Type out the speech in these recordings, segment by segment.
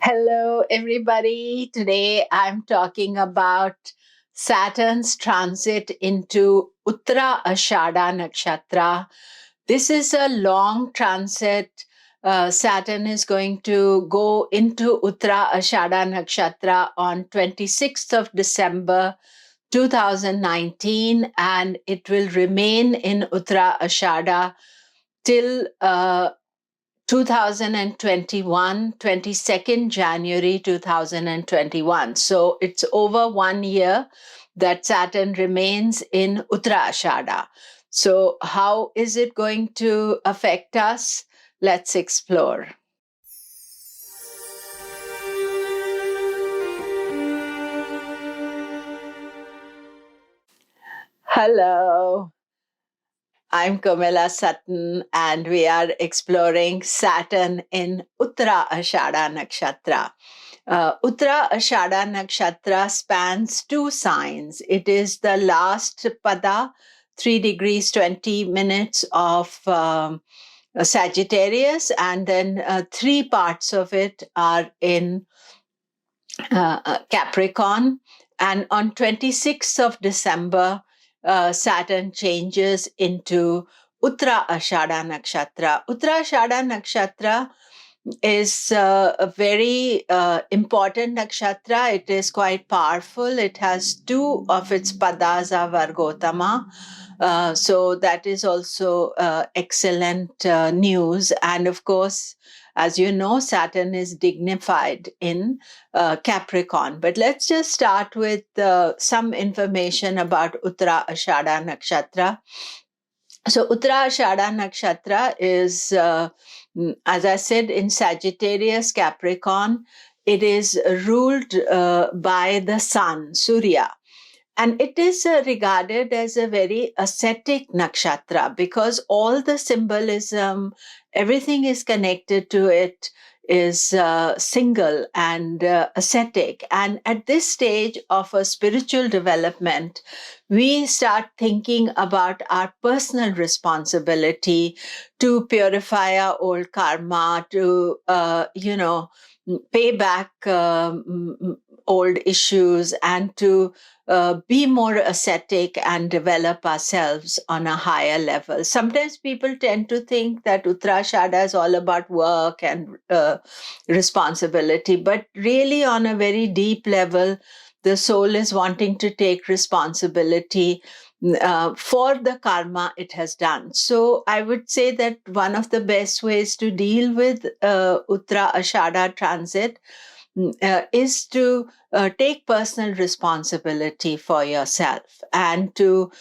Hello, everybody. Today I'm talking about Saturn's transit into Uttara Ashadha Nakshatra. This is a long transit. Saturn is going to go into Uttara Ashadha Nakshatra on 26th of December 2019, and it will remain in Uttara Ashadha till 2021, 22nd January 2021. So it's over 1 year that Saturn remains in Uttara Ashadha. So how is it going to affect us? Let's explore. Hello. I'm Komilla Sutton, and we are exploring Saturn in Uttara Ashadha Nakshatra. Uttara Ashadha Nakshatra spans two signs. It is the last pada, 3 degrees 20 minutes of Sagittarius, and then 3 parts of it are in Capricorn. And on 26th of December, Saturn changes into Uttara Ashadha Nakshatra. Uttara Ashadha Nakshatra is a very important nakshatra. It is quite powerful. It has 2 of its padas are Vargotama. So that is also excellent news. And of course, as you know, Saturn is dignified in Capricorn. But let's just start with some information about Uttara Ashadha Nakshatra. So Uttara Ashadha Nakshatra is, as I said, in Sagittarius, Capricorn. It is ruled by the sun, Surya. And it is regarded as a very ascetic nakshatra because all the symbolism, everything is connected to it is single and ascetic. And at this stage of a spiritual development, we start thinking about our personal responsibility to purify our old karma, to, pay back old issues, and to be more ascetic and develop ourselves on a higher level. Sometimes people tend to think that Uttarashadha is all about work and responsibility, but really on a very deep level, the soul is wanting to take responsibility for the karma it has done. So I would say that one of the best ways to deal with Uttara Ashadha transit is to take personal responsibility for yourself and to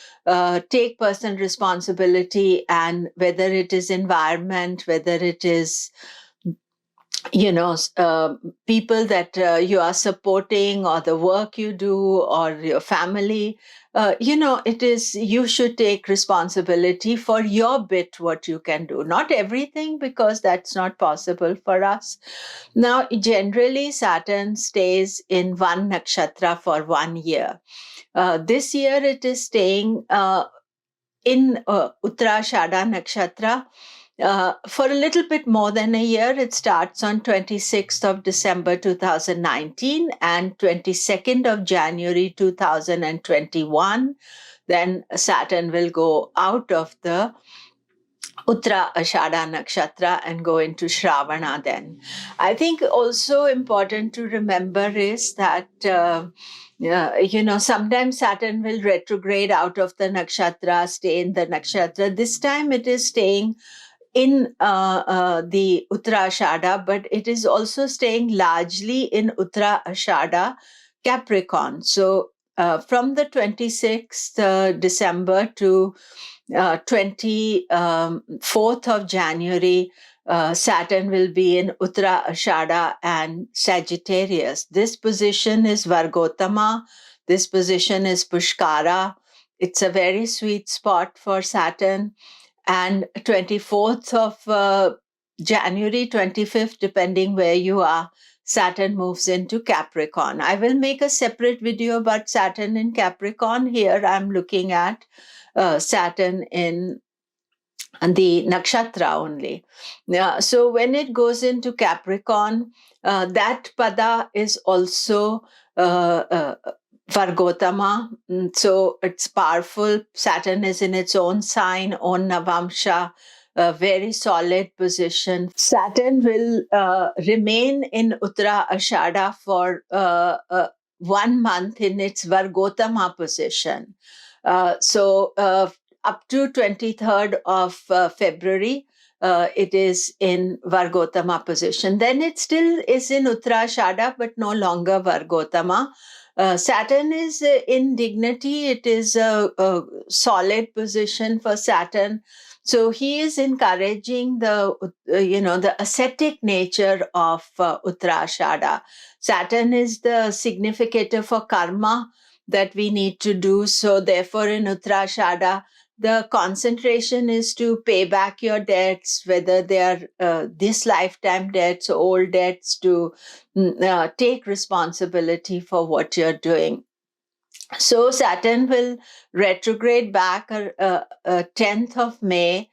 take personal responsibility, and whether it is environment, whether it is people that you are supporting, or the work you do, or your family, it is, you should take responsibility for your bit, what you can do. Not everything, because that's not possible for us. Now, generally, Saturn stays in one nakshatra for 1 year. This year, it is staying in Uttarashadha nakshatra for a little bit more than a year. It starts on 26th of December 2019 and 22nd of January 2021. Then Saturn will go out of the Uttara Ashadha Nakshatra and go into Shravana then. I think also important to remember is that, sometimes Saturn will retrograde out of the nakshatra, stay in the nakshatra. This time it is staying in the Uttara Ashadha, but it is also staying largely in Uttara Ashadha Capricorn. So from the 26th December to 24th of January, Saturn will be in Uttara Ashadha and Sagittarius. This position is Vargotama. This position is Pushkara. It's a very sweet spot for Saturn. And 24th of January, 25th, depending where you are, Saturn moves into Capricorn. I will make a separate video about Saturn in Capricorn. Here I'm looking at Saturn in and the nakshatra only. So when it goes into Capricorn, that pada is also Vargotama. So it's powerful. Saturn is in its own sign, own Navamsha, a very solid position. Saturn will remain in Uttara Ashadha for 1 month in its Vargotama position. So up to 23rd of February, it is in Vargotama position. Then it still is in Uttarashadha, but no longer Vargotama. Saturn is in dignity. It is a solid position for Saturn. So he is encouraging the ascetic nature of Uttarashadha. Saturn is the significator for karma that we need to do. So therefore in Uttarashadha, the concentration is to pay back your debts, whether they are this lifetime debts, old debts, to take responsibility for what you're doing. So Saturn will retrograde back 10th of May,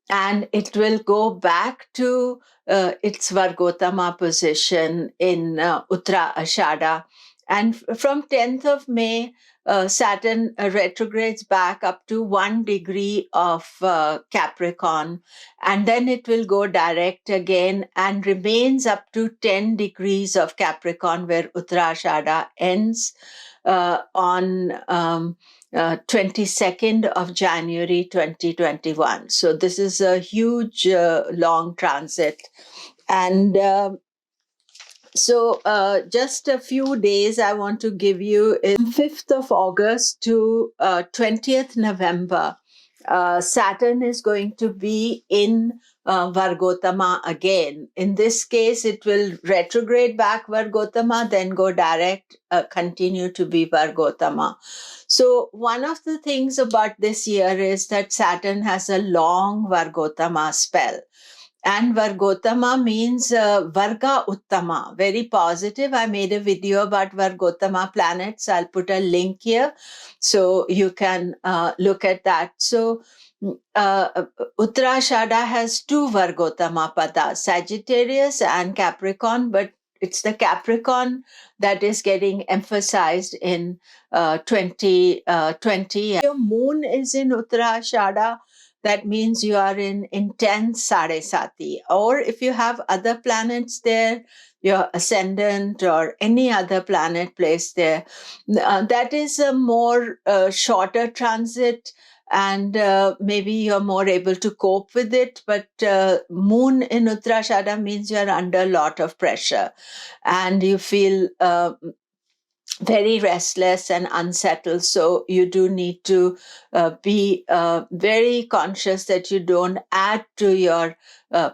and it will go back to its Vargotama position in Uttara Ashadha. And from 10th of May, Saturn retrogrades back up to 1 degree of Capricorn, and then it will go direct again and remains up to 10 degrees of Capricorn, where Uttara Ashadha ends on 22nd of January 2021. So this is a huge long transit. And just a few days I want to give you. Is 5th of August to 20th November. Saturn is going to be in Vargotama again. In this case, it will retrograde back Vargotama, then go direct, continue to be Vargotama. So one of the things about this year is that Saturn has a long Vargotama spell. And Vargotama means Varga Uttama, very positive. I made a video about Vargotama planets. I'll put a link here so you can look at that. So Uttarashadha has 2 Vargotama padas, Sagittarius and Capricorn, but it's the Capricorn that is getting emphasized in 2020. Your moon is in Uttarashadha. That means you are in intense Sade Sati. Or if you have other planets there, your ascendant or any other planet placed there, that is a more shorter transit, and maybe you're more able to cope with it. But moon in Uttarashadha means you're under a lot of pressure and you feel very restless and unsettled. So you do need to be very conscious that you don't add to your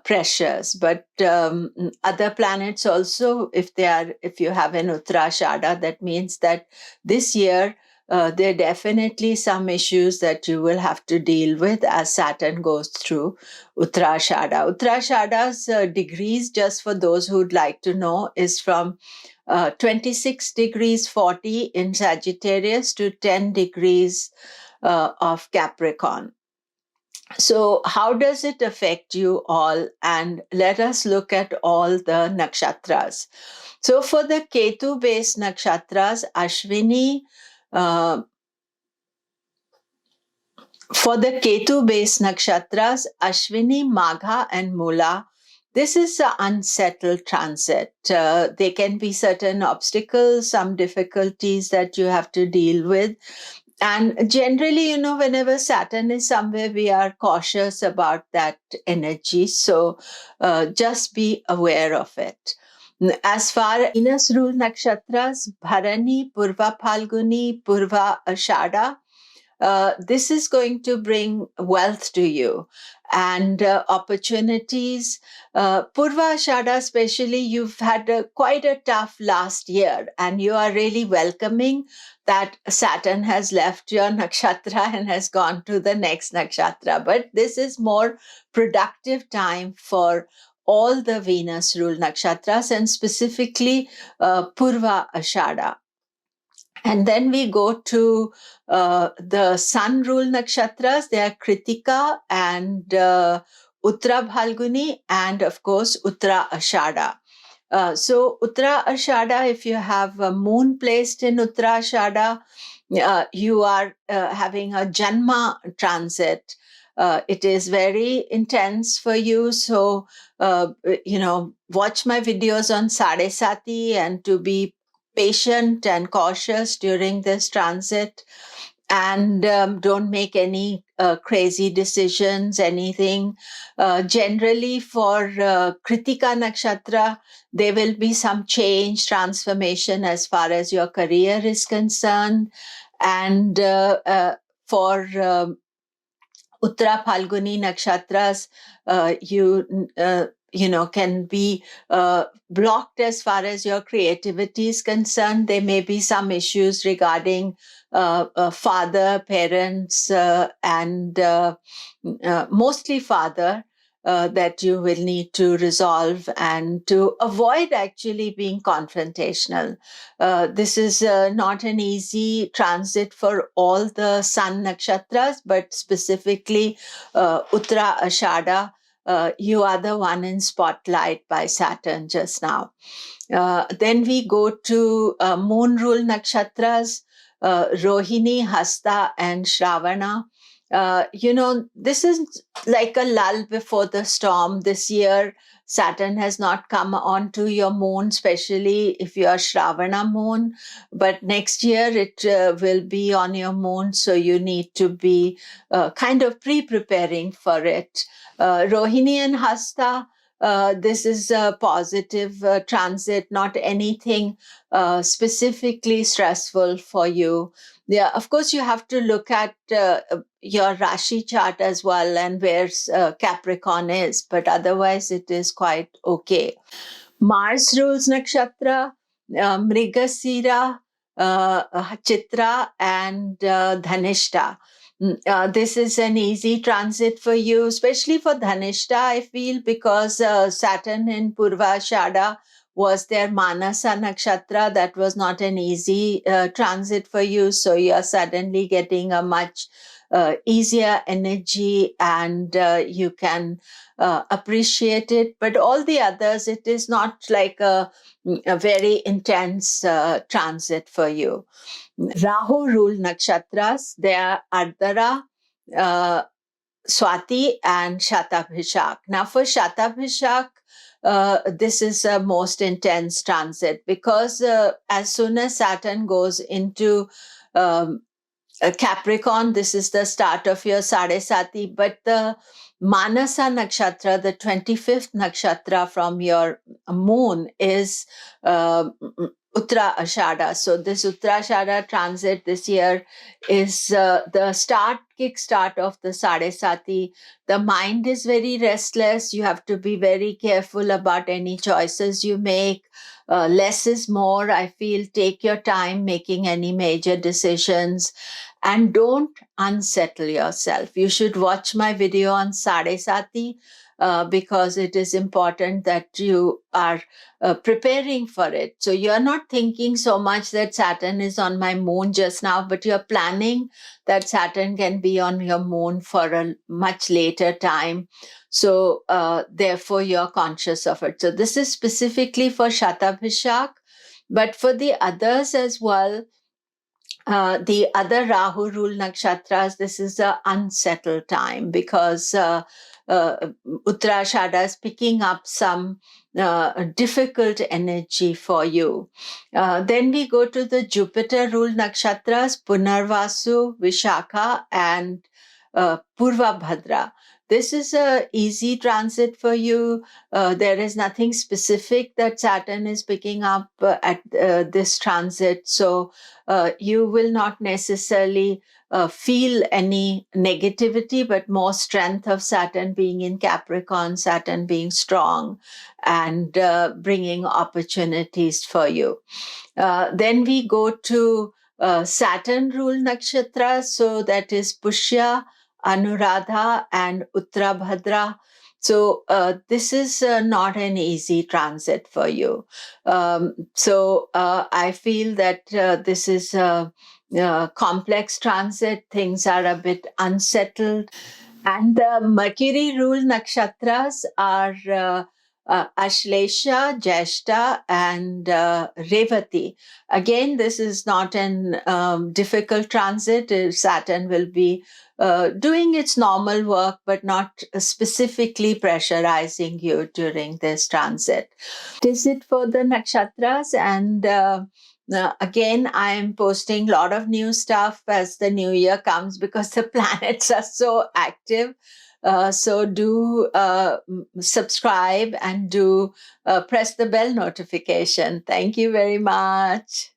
pressures. But other planets also, if you have an Uttarashadha, that means that this year there are definitely some issues that you will have to deal with as Saturn goes through Uttarashadha. Uttarashadha's degrees, just for those who'd like to know, is from 26 degrees 40 in Sagittarius to 10 degrees of Capricorn. So how does it affect you all? And let us look at all the nakshatras. So for the Ketu-based nakshatras, Ashwini, Magha, and Mula, this is an unsettled transit. There can be certain obstacles, some difficulties that you have to deal with. And generally, whenever Saturn is somewhere, we are cautious about that energy. So just be aware of it. As far as Venus rule nakshatras, Bharani, Purva Phalguni, Purva Ashadha, this is going to bring wealth to you and opportunities. Purva Ashadha especially, you've had quite a tough last year, and you are really welcoming that Saturn has left your nakshatra and has gone to the next nakshatra. But this is more productive time for all the Venus rule nakshatras, and specifically Purva Ashadha. And then we go to the sun rule nakshatras. They are Krittika and Uttara Phalguni, and of course Uttara Ashadha. So Uttara Ashadha, if you have a moon placed in Uttara Ashadha, you are having a Janma transit. It is very intense for you. So, watch my videos on Sade Sati and to be patient and cautious during this transit. And don't make any crazy decisions, anything. Generally, for Krittika Nakshatra, there will be some change, transformation as far as your career is concerned. And for Uttara Phalguni Nakshatras, can be blocked as far as your creativity is concerned. There may be some issues regarding father, parents, and mostly father, that you will need to resolve and to avoid actually being confrontational. This is not an easy transit for all the sun nakshatras, but specifically Uttara Ashadha. You are the one in spotlight by Saturn just now. Then we go to moon rule nakshatras, Rohini, Hasta, and Shravana. This is like a lull before the storm. This year, Saturn has not come onto your moon, especially if you are Shravana moon. But next year, it will be on your moon. So you need to be kind of pre-preparing for it. Rohini and Hasta, this is a positive transit, not anything specifically stressful for you. Yeah, of course, you have to look at your Rashi chart as well and where Capricorn is, but otherwise it is quite okay. Mars rules nakshatra, Mrigasira, Chitra, and Dhanishta. This is an easy transit for you, especially for Dhanishta, I feel, because Saturn in Purva Ashadha was their Manasa Nakshatra. That was not an easy transit for you. So you're suddenly getting a much easier energy, and you can appreciate it. But all the others, it is not like a very intense transit for you. Rahu rule nakshatras. They are Ardra, Swati, and Shatabhishak. Now, for Shatabhishak, this is a most intense transit because as soon as Saturn goes into Capricorn, this is the start of your Sade Sati, but the Manasa Nakshatra, the 25th Nakshatra from your moon, is Uttara Ashadha. So this Uttara Ashadha transit this year is the kickstart of the Sade Sati. The mind is very restless. You have to be very careful about any choices you make. Less is more, I feel. Take your time making any major decisions. And don't unsettle yourself. You should watch my video on Sade Sati because it is important that you are preparing for it. So you're not thinking so much that Saturn is on my moon just now, but you're planning that Saturn can be on your moon for a much later time. So therefore, you're conscious of it. So this is specifically for Shatabhishak, but for the others as well, the other Rahu rule nakshatras, this is an unsettled time because Uttara Ashadha is picking up some difficult energy for you. Then we go to the Jupiter rule nakshatras, Punarvasu, Vishakha, and Purva Bhadra. This is a easy transit for you. There is nothing specific that Saturn is picking up at this transit. So you will not necessarily feel any negativity, but more strength of Saturn being in Capricorn, Saturn being strong and bringing opportunities for you. Then we go to Saturn rule nakshatra. So that is Pushya, Anuradha, and Uttara Bhadra. So this is not an easy transit for you. I feel that this is a complex transit. Things are a bit unsettled. And the Mercury ruled nakshatras are Ashlesha, Jeshta, and Revati. Again, this is not an difficult transit. Saturn will be doing its normal work, but not specifically pressurizing you during this transit. Is it for the nakshatras? And again, I am posting a lot of new stuff as the new year comes because the planets are so active. So do subscribe and do press the bell notification. Thank you very much.